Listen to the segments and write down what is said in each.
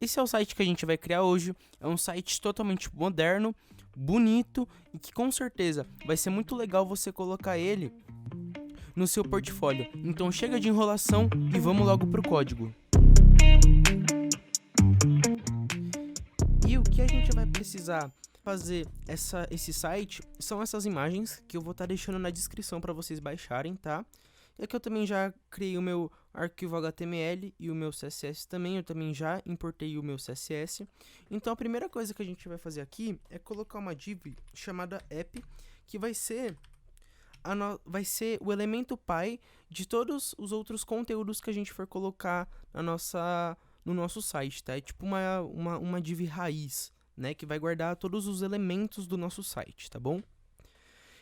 esse é o site que a gente vai criar hoje. É um site totalmente moderno, bonito e que com certeza vai ser muito legal você colocar ele no seu portfólio. Então chega de enrolação e vamos logo pro código. E o que a gente vai precisar fazer esse site são essas imagens que eu vou estar deixando na descrição para vocês baixarem, tá? E aqui eu também já criei o meu arquivo HTML e o meu CSS também, eu também já importei o meu CSS. Então a primeira coisa que a gente vai fazer aqui é colocar uma div chamada app, que vai ser o elemento pai de todos os outros conteúdos que a gente for colocar no nosso site, tá? É tipo uma div raiz, né? Que vai guardar todos os elementos do nosso site, tá bom?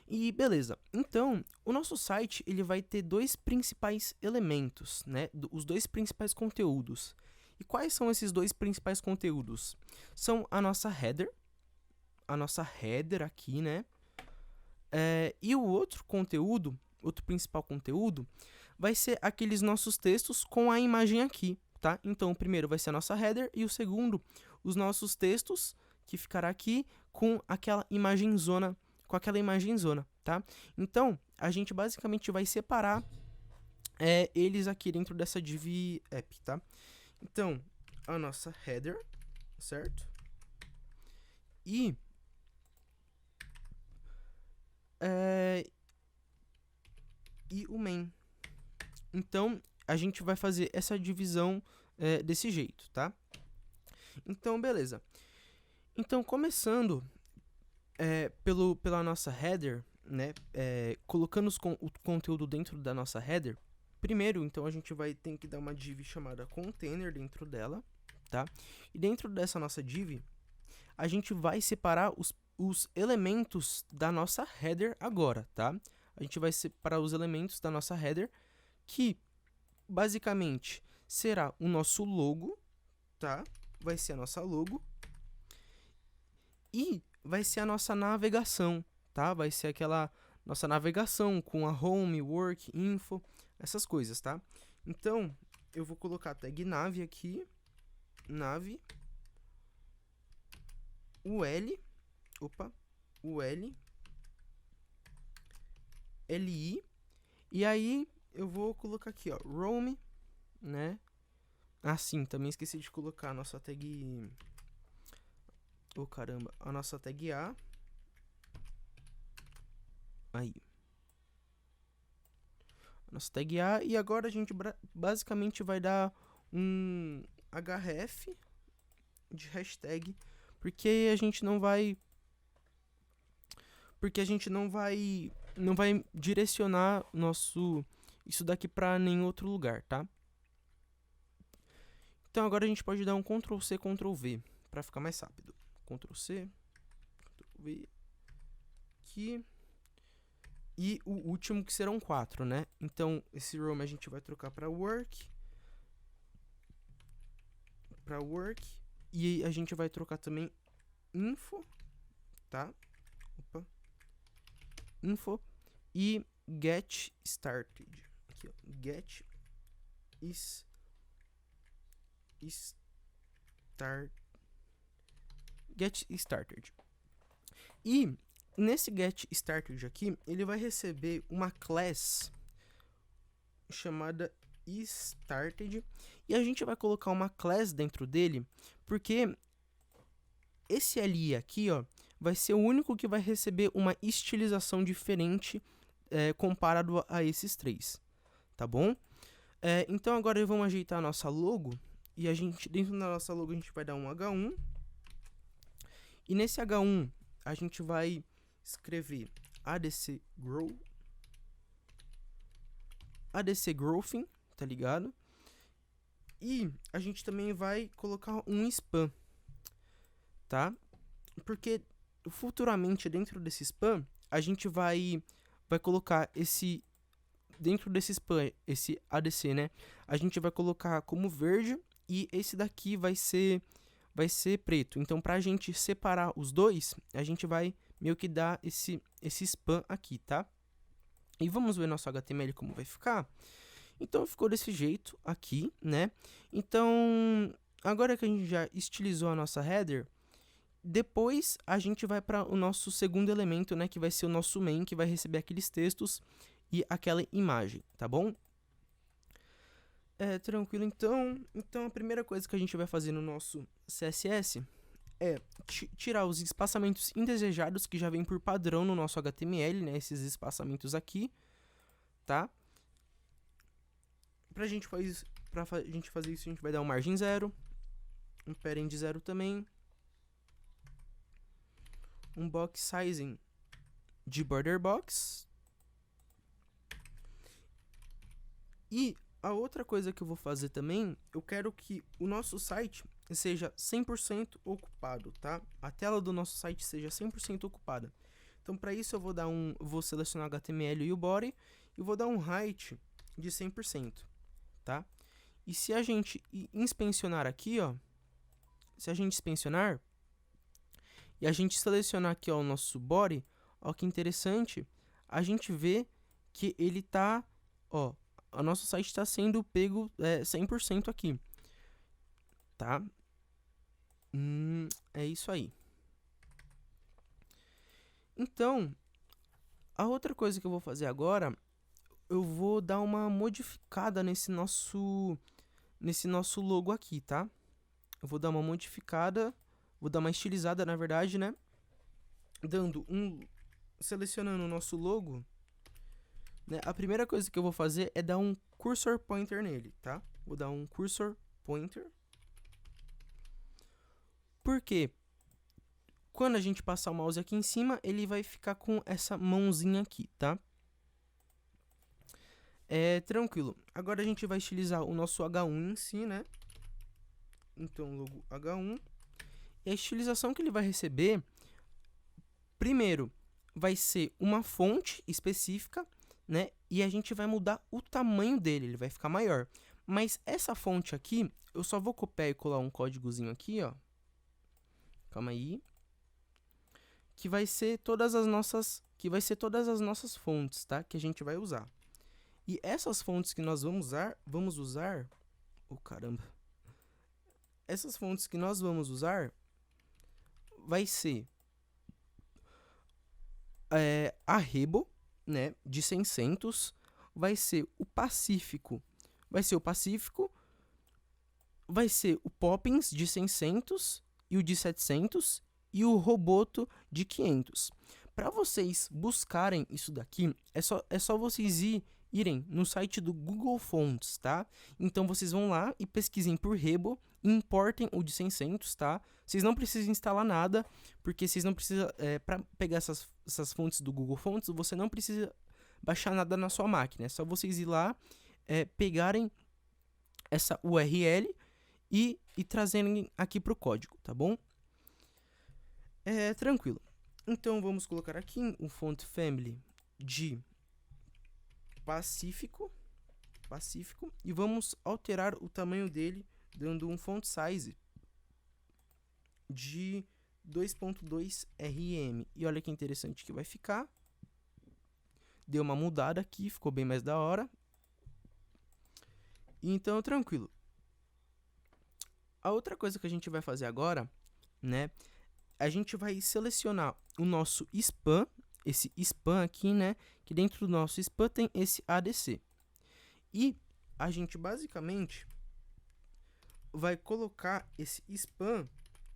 E beleza, então, o nosso site ele vai ter dois principais elementos, né? Os dois principais conteúdos. E quais são esses dois principais conteúdos? São a nossa header aqui, né? E o outro conteúdo, outro principal conteúdo, vai ser aqueles nossos textos com a imagem aqui, tá? Então, o primeiro vai ser a nossa header e o segundo, os nossos textos, que ficará aqui com aquela imagem zona, tá? Então, a gente basicamente vai separar eles aqui dentro dessa div app, tá? Então, a nossa header, certo? E o main. Então, a gente vai fazer essa divisão desse jeito, tá? Então, beleza. Então, começando pela nossa header, né? Colocando o conteúdo dentro da nossa header, primeiro, então, a gente vai ter que dar uma div chamada container dentro dela, tá? E dentro dessa nossa div, a gente vai separar os elementos da nossa header agora, tá? A gente vai separar os elementos da nossa header, que basicamente será o nosso logo, tá? Vai ser a nossa logo e vai ser a nossa navegação, tá? Vai ser aquela nossa navegação com a home, work, info, essas coisas, tá? Então, eu vou colocar a tag nav aqui, nav, li, e aí eu vou colocar aqui, ó, roam, né? Sim, também esqueci de colocar a nossa tag... caramba, a nossa tag A. Aí. A nossa tag A, e agora a gente basicamente vai dar um href de hashtag, porque a gente não vai direcionar isso daqui para nenhum outro lugar, tá? Então agora a gente pode dar um Ctrl C, Ctrl V para ficar mais rápido. Ctrl C, Ctrl V aqui. E o último que serão 4, né? Então esse roam a gente vai trocar para work. E a gente vai trocar também info, tá? Info e get started. Aqui, ó, get started. E nesse get started aqui, ele vai receber uma class chamada started, e a gente vai colocar uma class dentro dele, porque esse li aqui, ó, vai ser o único que vai receber uma estilização diferente comparado a esses três, tá bom? Então agora vamos ajeitar a nossa logo, e dentro da nossa logo a gente vai dar um H1, e nesse H1 a gente vai escrever ADC Growthing, tá ligado? E a gente também vai colocar um spam, tá? Porque futuramente dentro desse spam, a gente vai colocar dentro desse spam, esse ADC, né? A gente vai colocar como verde e esse daqui vai ser preto. Então, pra gente separar os dois, a gente vai meio que dar esse spam aqui, tá? E vamos ver nosso HTML como vai ficar. Então, ficou desse jeito aqui, né? Então, agora que a gente já estilizou a nossa header, depois a gente vai para o nosso segundo elemento, né, que vai ser o nosso main, que vai receber aqueles textos e aquela imagem, tá bom? Tranquilo, então a primeira coisa que a gente vai fazer no nosso CSS é tirar os espaçamentos indesejados que já vem por padrão no nosso HTML, né, esses espaçamentos aqui, tá? Pra gente fazer isso, a gente vai dar um margem 0, um parent 0 também, um box sizing de border box. E a outra coisa que eu vou fazer também, eu quero que o nosso site seja 100% ocupado, tá? A tela do nosso site seja 100% ocupada. Então, para isso eu vou selecionar o HTML e o body e vou dar um height de 100%, tá? E se a gente inspecionar aqui, ó, se a gente inspecionar e a gente selecionar aqui, ó, o nosso body, ó, que interessante, a gente vê que ele tá, ó, o nosso site está sendo pego 100% aqui, tá? É isso aí. Então, a outra coisa que eu vou fazer agora, eu vou dar uma modificada nesse nosso logo aqui, tá? Eu vou dar uma modificada, vou dar uma estilizada, na verdade, né? Selecionando o nosso logo, né? A primeira coisa que eu vou fazer é dar um cursor pointer nele, tá? Vou dar um cursor pointer. Porque quando a gente passar o mouse aqui em cima, ele vai ficar com essa mãozinha aqui, tá? Tranquilo. Agora a gente vai estilizar o nosso H1 em si, né? Então, logo H1. E a estilização que ele vai receber, primeiro, vai ser uma fonte específica, né? E a gente vai mudar o tamanho dele, ele vai ficar maior. Mas essa fonte aqui, eu só vou copiar e colar um códigozinho aqui, ó. Calma aí. Que vai ser todas as nossas fontes, tá? Que a gente vai usar. E essas fontes que nós vamos usar, caramba. Essas fontes que nós vamos usar vai ser a Rebo, né, de 600, vai ser o Pacífico, vai ser o Poppins de 600 e o de 700 e o Roboto de 500. Para vocês buscarem isso daqui, é só vocês irem no site do Google Fonts, tá? Então vocês vão lá e pesquisem por Rebo e importem o de 600, tá? Vocês não precisam instalar nada, porque vocês não precisam, para pegar essas fontes do Google Fonts, você não precisa baixar nada na sua máquina. É só vocês ir lá, pegarem essa URL e trazerem aqui para o código, tá bom? Tranquilo. Então vamos colocar aqui um font family de Pacífico e vamos alterar o tamanho dele dando um font size de 2.2 rm. E olha que interessante que vai ficar. Deu uma mudada aqui, ficou bem mais da hora. Então, tranquilo. A outra coisa que a gente vai fazer agora, né? A gente vai selecionar o nosso spam, esse spam aqui, né? Que dentro do nosso spam tem esse ADC. E a gente basicamente vai colocar esse spam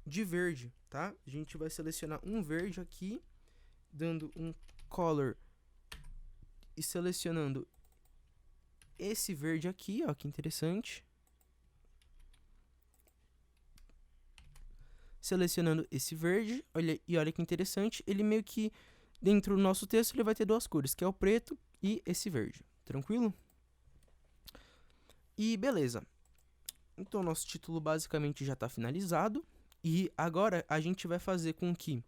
de verde, tá? A gente vai selecionar um verde aqui, dando um color e selecionando esse verde aqui, ó, que interessante. Selecionando esse verde, olha que interessante, ele meio que dentro do nosso texto ele vai ter duas cores, que é o preto e esse verde, tranquilo? E beleza. Então nosso título basicamente já está finalizado e agora a gente vai fazer com que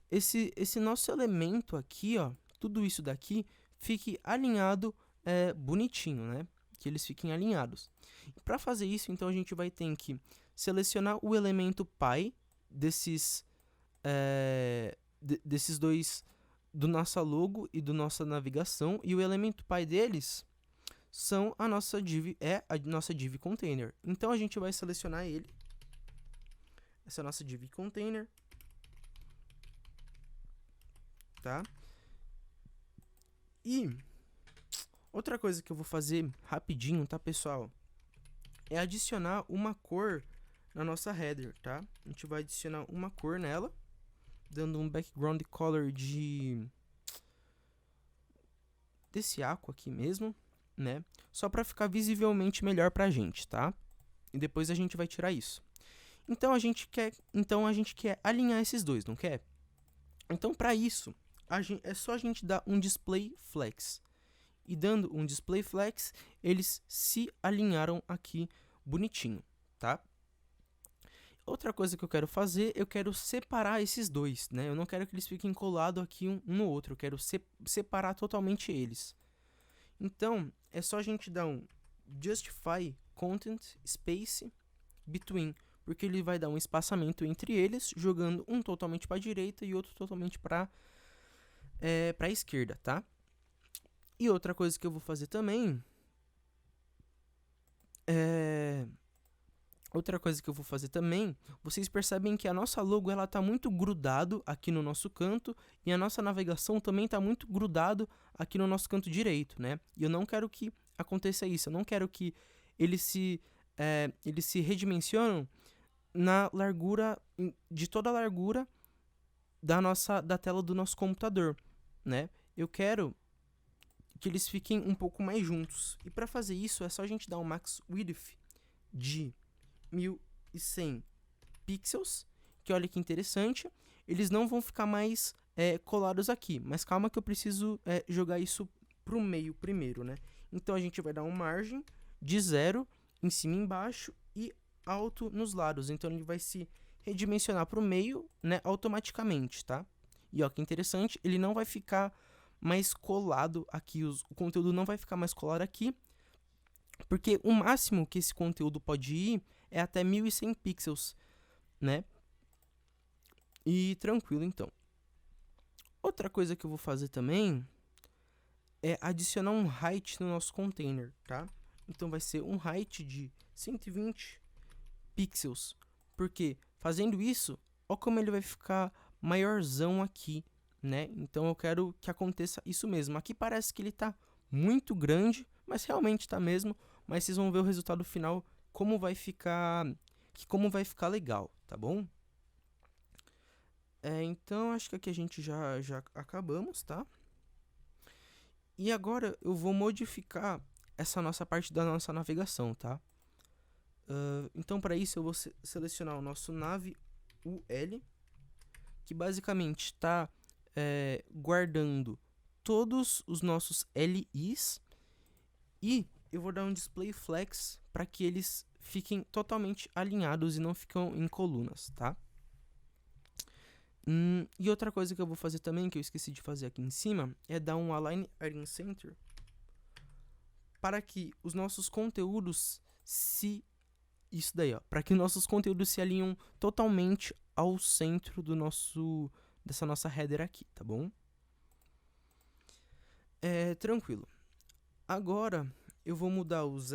esse nosso elemento aqui, ó, tudo isso daqui fique alinhado bonitinho, né? Que eles fiquem alinhados. Para fazer isso, então a gente vai ter que selecionar o elemento pi desses dois, do nossa logo e do nossa navegação, e o elemento pi deles são a nossa div container. Então a gente vai selecionar ele, essa nossa div container, tá? E outra coisa que eu vou fazer rapidinho, tá, pessoal? É adicionar uma cor na nossa header, tá? A gente vai adicionar uma cor nela, dando um background color desse aqua aqui mesmo, né? Só para ficar visivelmente melhor pra gente, tá? E depois a gente vai tirar isso. Então a gente quer alinhar esses dois, não quer? Então para isso, é só a gente dar um display flex. E dando um display flex, eles se alinharam aqui bonitinho, tá? Outra coisa que eu quero fazer, eu quero separar esses dois, né? Eu não quero que eles fiquem colados aqui um no outro, eu quero separar totalmente eles. Então, é só a gente dar um justify content space between, porque ele vai dar um espaçamento entre eles, jogando um totalmente para a direita e outro totalmente para a esquerda, tá? E outra coisa que eu vou fazer também vocês percebem que a nossa logo ela tá muito grudado aqui no nosso canto e a nossa navegação também tá muito grudado aqui no nosso canto direito, né? E eu não quero que aconteça isso, eu não quero que eles se redimensionam na largura, de toda a largura da tela do nosso computador, né? Eu quero que eles fiquem um pouco mais juntos. E para fazer isso é só a gente dar um max width de 1100 pixels, que olha que interessante, eles não vão ficar mais colados aqui, mas calma que eu preciso jogar isso pro meio primeiro, né? Então a gente vai dar uma margem de 0 em cima e embaixo e alto nos lados, então ele vai se redimensionar pro meio, né, automaticamente, tá? E ó, que interessante, ele não vai ficar mais colado aqui, o conteúdo não vai ficar mais colado aqui, porque o máximo que esse conteúdo pode ir é até 1100 pixels, né? E tranquilo, então. Outra coisa que eu vou fazer também é adicionar um height no nosso container, tá? Então vai ser um height de 120 pixels, porque fazendo isso, olha como ele vai ficar maiorzão aqui, né? Então eu quero que aconteça isso mesmo. Aqui parece que ele tá muito grande, mas realmente tá mesmo. Mas vocês vão ver o resultado final, como vai ficar legal, tá bom? Então acho que aqui a gente já acabamos, tá? E agora eu vou modificar essa nossa parte da nossa navegação, tá? Então para isso eu vou selecionar o nosso nav UL, que basicamente está guardando todos os nossos LIs, e eu vou dar um display flex para que eles fiquem totalmente alinhados e não ficam em colunas, tá? E outra coisa que eu vou fazer também, que eu esqueci de fazer aqui em cima, é dar um align in center para que os nossos conteúdos para que nossos conteúdos se alinham totalmente ao centro dessa nossa header aqui, tá bom? Tranquilo. Agora eu vou mudar os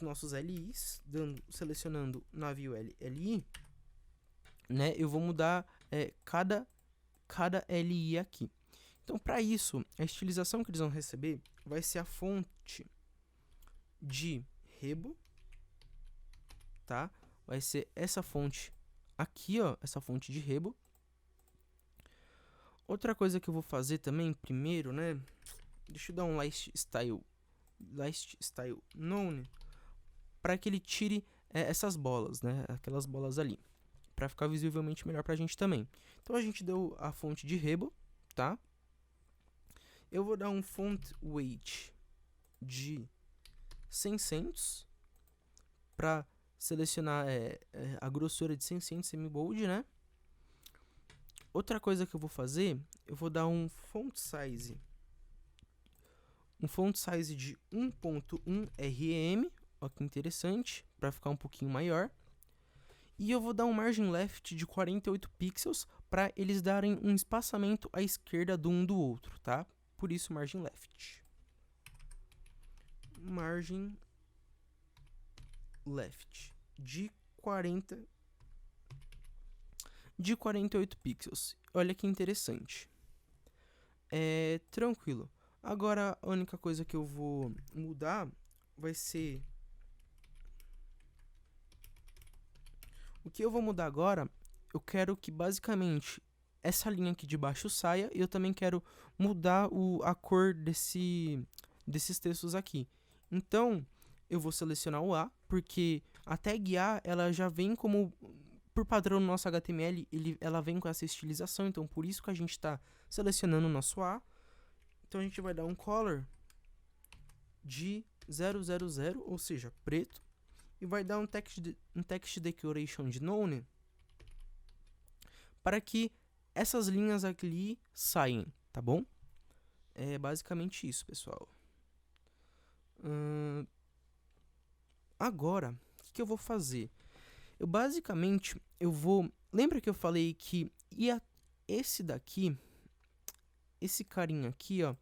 nossos LIs, selecionando navio LI, né? Eu vou mudar cada LI aqui. Então, para isso, a estilização que eles vão receber vai ser a fonte de Rebo, tá? Vai ser essa fonte aqui, ó, essa fonte de Rebo. Outra coisa que eu vou fazer também, primeiro, né? Deixa eu dar um last style none para que ele tire essas bolas, né? Aquelas bolas ali, para ficar visivelmente melhor pra gente também. Então a gente deu a fonte de Rebo, tá? Eu vou dar um font weight de 600 para selecionar a grossura de 600 semi-bold, né? Outra coisa que eu vou fazer, eu vou dar um font size de 1.1 rem, ó que interessante, para ficar um pouquinho maior. E eu vou dar um margin left de 48 pixels para eles darem um espaçamento à esquerda do um do outro, tá? Por isso margin left. margem left de 48 pixels. Olha que interessante. Tranquilo. Agora a única coisa que eu vou mudar vai ser... O que eu vou mudar agora, eu quero que basicamente essa linha aqui de baixo saia, e eu também quero mudar a cor desses textos aqui. Então, eu vou selecionar o A, porque a tag A, ela já vem como, por padrão no nosso HTML, ela vem com essa estilização, então por isso que a gente está selecionando o nosso A. Então a gente vai dar um color de 000, ou seja, preto, e vai dar um text decoration de none, para que essas linhas aqui saiam, tá bom? É basicamente isso, pessoal. Agora, o que eu vou fazer? Eu vou... Lembra que eu falei que esse daqui, esse carinha aqui, ó,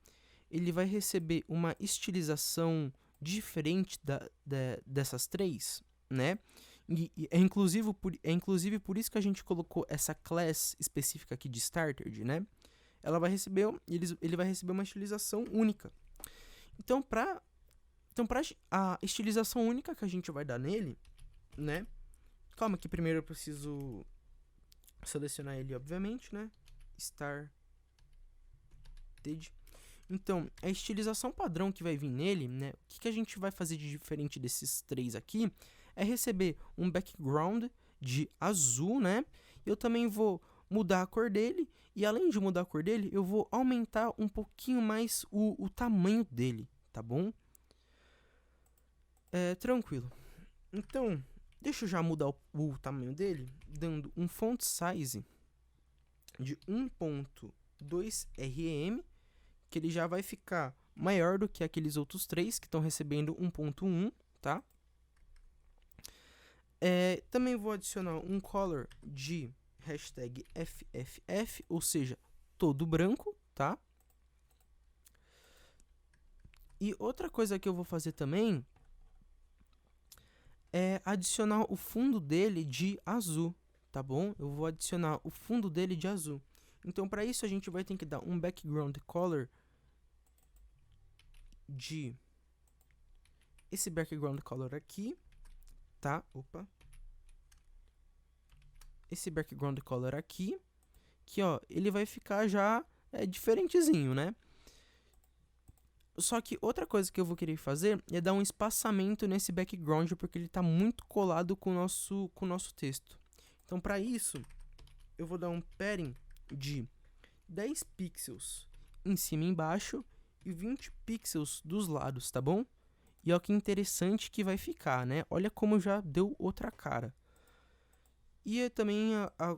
ele vai receber uma estilização diferente dessas três, né? E é inclusive por isso que a gente colocou essa class específica aqui de starter, né? Ele vai receber uma estilização única. Então, para a estilização única que a gente vai dar nele, né? Calma que primeiro eu preciso selecionar ele, obviamente, né? Started. Então, a estilização padrão que vai vir nele, né? O que a gente vai fazer de diferente desses três aqui é receber um background de azul, né? Eu também vou mudar a cor dele, e além de mudar a cor dele, eu vou aumentar um pouquinho mais o tamanho dele, tá bom? Tranquilo. Então, deixa eu já mudar o tamanho dele, dando um font size de 1.2 rm, que ele já vai ficar maior do que aqueles outros três que estão recebendo 1.1, tá? Também vou adicionar um color de hashtag FFF, ou seja, todo branco, tá? E outra coisa que eu vou fazer também é adicionar o fundo dele de azul, tá bom? Eu vou adicionar o fundo dele de azul. Então, para isso, a gente vai ter que dar um background color de esse background color aqui, tá? Opa. Esse background color aqui, que ó, ele vai ficar já diferentezinho, né? Só que outra coisa que eu vou querer fazer é dar um espaçamento nesse background, porque ele está muito colado com o nosso texto. Então, para isso, eu vou dar um padding de 10 pixels em cima e embaixo e 20 pixels dos lados, tá bom? E olha que interessante que vai ficar, né? Olha como já deu outra cara. E também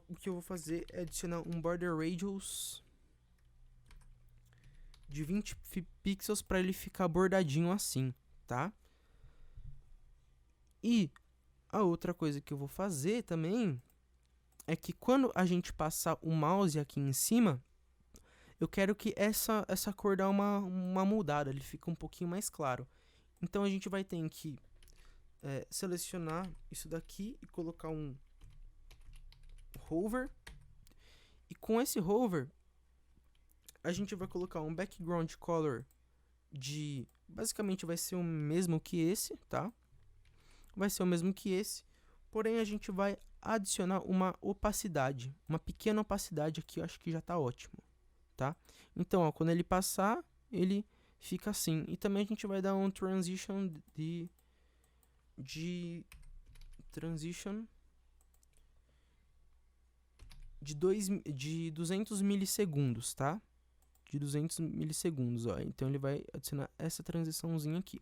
o que eu vou fazer é adicionar um border radius de 20 pixels para ele ficar bordadinho assim, tá? E a outra coisa que eu vou fazer também é que quando a gente passar o mouse aqui em cima, eu quero que essa cor dá uma mudada, ele fica um pouquinho mais claro. Então a gente vai ter que selecionar isso daqui e colocar um hover. E com esse hover, a gente vai colocar um background color de... Basicamente vai ser o mesmo que esse, tá? Vai ser o mesmo que esse. Porém, a gente vai adicionar uma opacidade. Uma pequena opacidade aqui, eu acho que já tá ótimo, tá? Então, ó, quando ele passar, ele fica assim. E também a gente vai dar um transition de transition de 200 milissegundos, tá? De 200 milissegundos, ó. Então ele vai adicionar essa transiçãozinha aqui.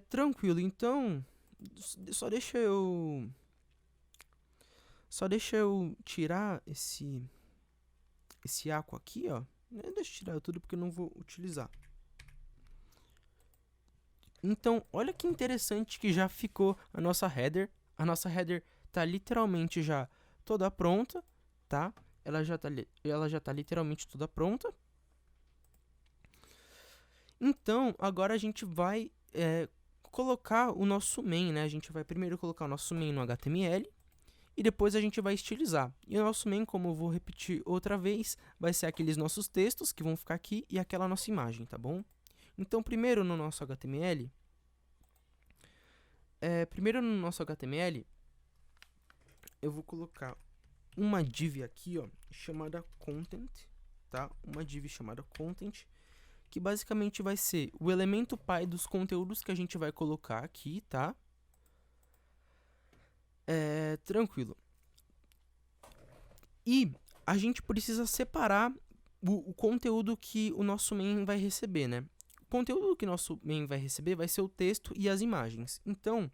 Tranquilo, então só deixa eu tirar esse aqua aqui, ó. Deixa eu tirar tudo porque eu não vou utilizar. Então, olha que interessante que já ficou a nossa header. A nossa header tá literalmente já toda pronta, tá? Ela já tá literalmente toda pronta. Então, agora a gente vai colocar o nosso main, né? A gente vai primeiro colocar o nosso main no HTML e depois a gente vai estilizar. E o nosso main, como eu vou repetir outra vez, vai ser aqueles nossos textos que vão ficar aqui e aquela nossa imagem, tá bom? Então, primeiro no nosso HTML, eu vou colocar uma div aqui, ó, chamada content, tá? Uma div chamada content, que basicamente vai ser o elemento pai dos conteúdos que a gente vai colocar aqui, tá? Tranquilo. E a gente precisa separar o conteúdo que o nosso main vai receber, né? O conteúdo que o nosso main vai receber vai ser o texto e as imagens. Então,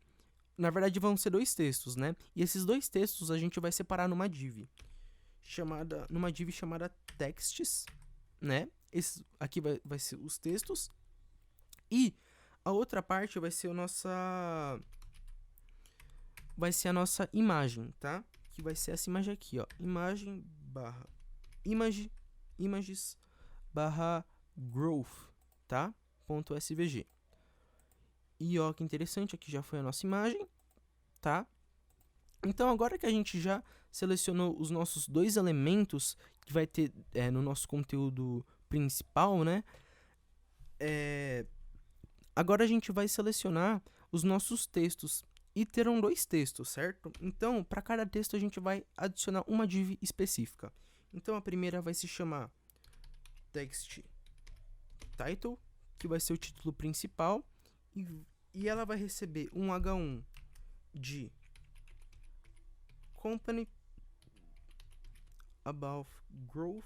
na verdade, vão ser dois textos, né? E esses dois textos a gente vai separar numa div chamada texts, né? Esse aqui vai ser os textos. E a outra parte vai ser a nossa imagem, tá? Que vai ser essa imagem aqui, ó. Imagem barra image, images barra growth, tá? .svg. E ó, que interessante, aqui já foi a nossa imagem, tá? Então, agora que a gente já selecionou os nossos dois elementos que vai ter no nosso conteúdo principal, né? Agora a gente vai selecionar os nossos textos e terão dois textos, certo? Então, para cada texto a gente vai adicionar uma div específica. Então, a primeira vai se chamar text title, que vai ser o título principal, e ela vai receber um H1 de company about growth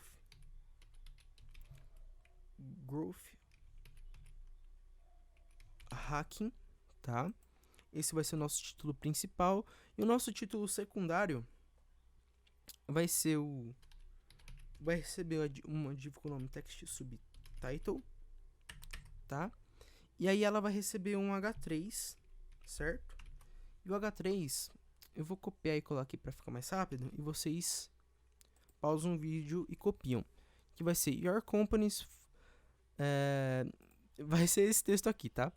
hacking, tá? Esse vai ser o nosso título principal. E o nosso título secundário vai receber uma div com o nome text subtitle, tá? E aí ela vai receber um H3, certo? E o H3, eu vou copiar e colar aqui para ficar mais rápido. E vocês pausam o vídeo e copiam. Que vai ser your company's... vai ser esse texto aqui, tá?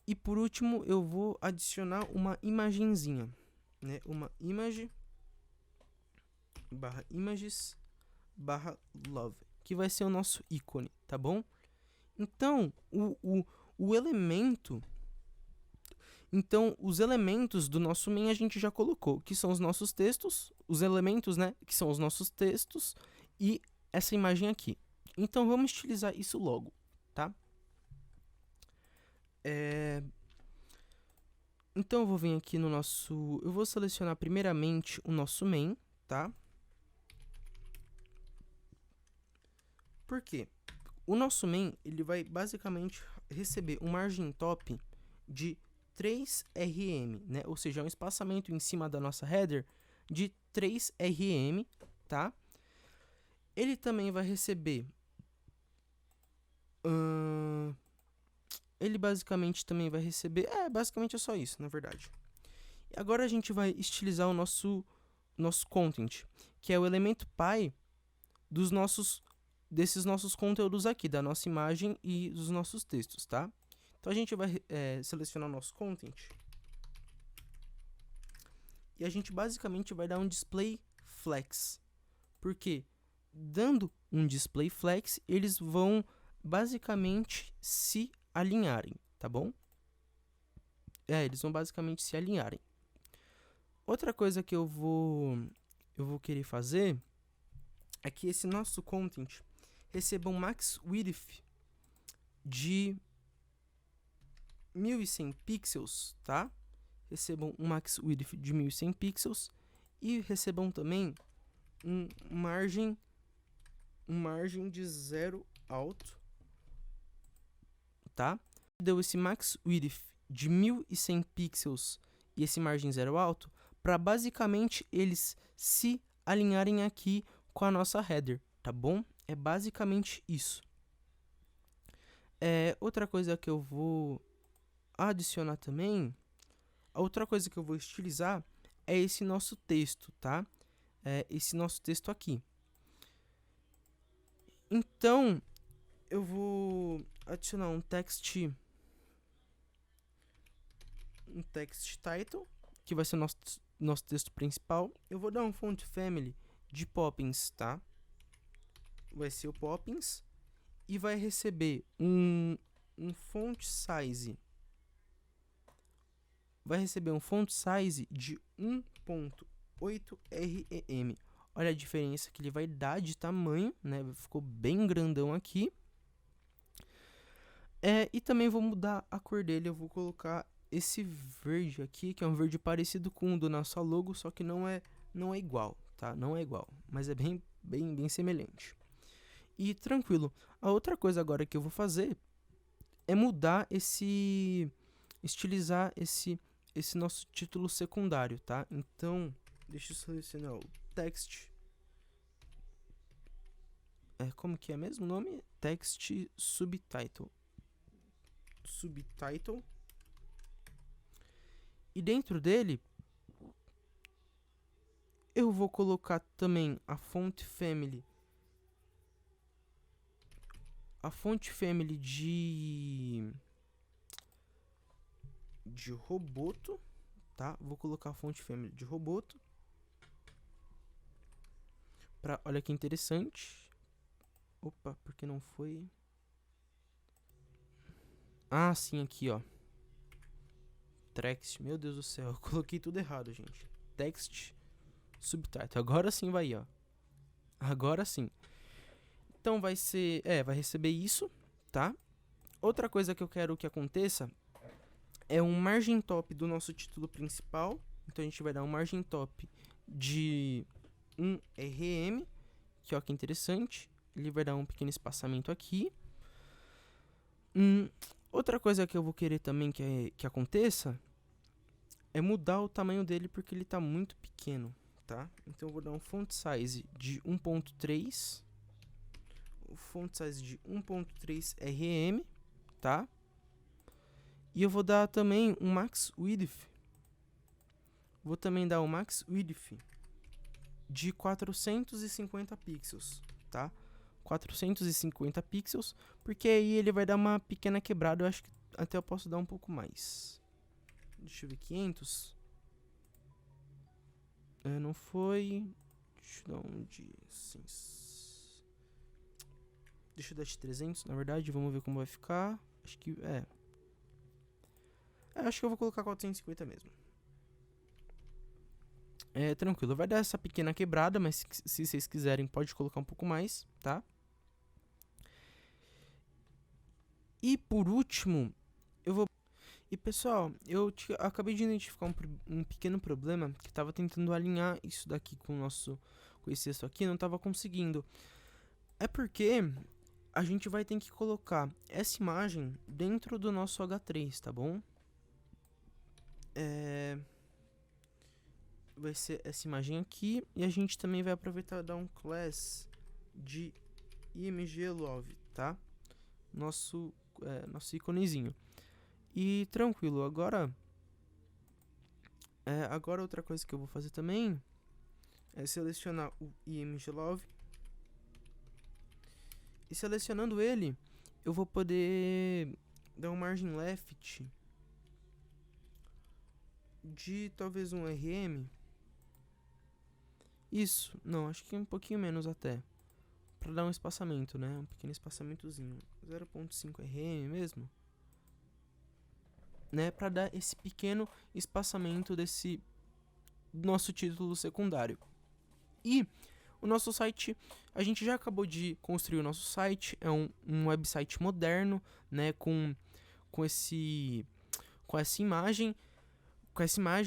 E por último, eu vou adicionar uma imagenzinha, né? Uma image barra images barra love, que vai ser o nosso ícone, tá bom? Então, o elemento... Então, os elementos do nosso main a gente já colocou, que são os nossos textos, os elementos, né, que são os nossos textos, e essa imagem aqui. Então, vamos estilizar isso logo, tá? Então, eu vou vir aqui no nosso... Eu vou selecionar primeiramente o nosso main, tá? Por quê? O nosso main, ele vai basicamente receber um margin top de 3 rm, né? Ou seja, um espaçamento em cima da nossa header de 3 rm, tá? Ele também vai receber... ele basicamente também vai receber... basicamente é só isso, na verdade. E agora a gente vai estilizar o nosso content, que é o elemento pai desses nossos conteúdos aqui, da nossa imagem e dos nossos textos, tá? Então a gente vai selecionar o nosso content e a gente basicamente vai dar um display flex. Porque dando um display flex, eles vão basicamente se alinharem, tá bom? Eles vão basicamente se alinharem. Outra coisa que eu vou querer fazer é que esse nosso content receba um max width de 1100 pixels, tá? Recebam um max width de 1100 pixels e recebam também um margem de 0 alto, tá? Deu esse max width de 1100 pixels e esse margem 0 alto para basicamente eles se alinharem aqui com a nossa header, tá bom? É basicamente isso. Outra coisa que eu vou adicionar também, a outra coisa que eu vou estilizar é esse nosso texto, tá? Esse nosso texto aqui. Então, eu vou adicionar um text title, que vai ser o nosso texto principal. Eu vou dar um font family de Poppins, tá? Vai ser o Poppins. E vai receber um font size. Vai receber um font size de 1.8 rem. Olha a diferença que ele vai dar de tamanho, né? Ficou bem grandão aqui. E também vou mudar a cor dele. Eu vou colocar esse verde aqui, que é um verde parecido com o do nosso logo, só que não é igual, tá? Não é igual, mas é bem semelhante. E tranquilo. A outra coisa agora que eu vou fazer é mudar estilizar esse nosso título secundário, tá? Então, deixa eu selecionar o text. Como que é mesmo o nome? Text subtitle. E dentro dele, eu vou colocar também a font family. A font family de Roboto, tá? Vou colocar a font family de Roboto. Olha que interessante. Opa, por que não foi? Ah, sim, aqui, ó. Text, meu Deus do céu, eu coloquei tudo errado, gente. Text subtitle. Agora sim vai, ó. Agora sim. Então vai ser, vai receber isso, tá? Outra coisa que eu quero que aconteça é um margin top do nosso título principal. Então a gente vai dar um margin top de 1 rem, que ó que interessante. Ele vai dar um pequeno espaçamento aqui. Outra coisa que eu vou querer também que aconteça é mudar o tamanho dele, porque ele tá muito pequeno, tá? Então eu vou dar um font size de 1.3. O font size de 1.3 rem, tá? E eu vou dar também um max width. Vou também dar um max width de 450 pixels, tá? 450 pixels, porque aí ele vai dar uma pequena quebrada. Eu acho que até eu posso dar um pouco mais. Deixa eu ver, 500. Não foi. Deixa eu dar um de... Deixa eu dar de 300, na verdade. Vamos ver como vai ficar. Acho que... acho que eu vou colocar 450 mesmo. Tranquilo. Vai dar essa pequena quebrada, mas se vocês quiserem, pode colocar um pouco mais, tá? E por último, eu vou... E pessoal, eu acabei de identificar um pequeno problema, que estava tentando alinhar isso daqui com esse texto aqui, não estava conseguindo. É porque a gente vai ter que colocar essa imagem dentro do nosso H3, tá bom? Vai ser essa imagem aqui, e a gente também vai aproveitar e dar um class de imglove, tá? Nosso íconezinho. E tranquilo, agora outra coisa que eu vou fazer também é selecionar o imglove. E selecionando ele, eu vou poder dar um margin left de talvez um rem. Isso, não, acho que um pouquinho menos até. Pra dar um espaçamento, né? Um pequeno espaçamentozinho. 0.5 rem mesmo. Né, para dar esse pequeno espaçamento desse nosso título secundário. E o nosso site, a gente já acabou de construir o nosso site, é um website moderno, né, com essa imagem,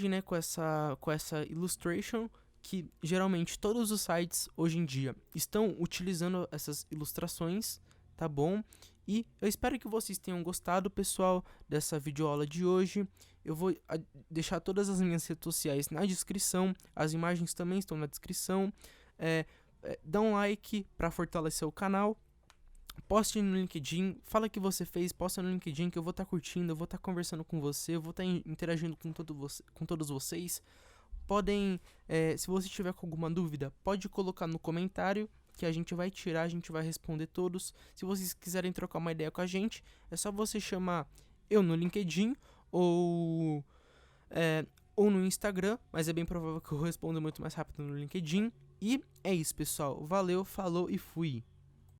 né, com essa illustration, que geralmente todos os sites hoje em dia estão utilizando essas ilustrações, tá bom? E eu espero que vocês tenham gostado, pessoal, dessa videoaula de hoje. Eu vou deixar todas as minhas redes sociais na descrição. As imagens também estão na descrição. Dá um like para fortalecer o canal. Poste no LinkedIn. Fala o que você fez. Posta no LinkedIn que eu vou estar curtindo. Eu vou estar conversando com você. Eu vou estar interagindo com todos vocês. Podem, se você tiver com alguma dúvida, pode colocar no comentário, que a gente vai tirar, a gente vai responder todos. Se vocês quiserem trocar uma ideia com a gente, é só você chamar eu no LinkedIn ou, ou no Instagram, mas é bem provável que eu responda muito mais rápido no LinkedIn. E é isso, pessoal. Valeu, falou e fui!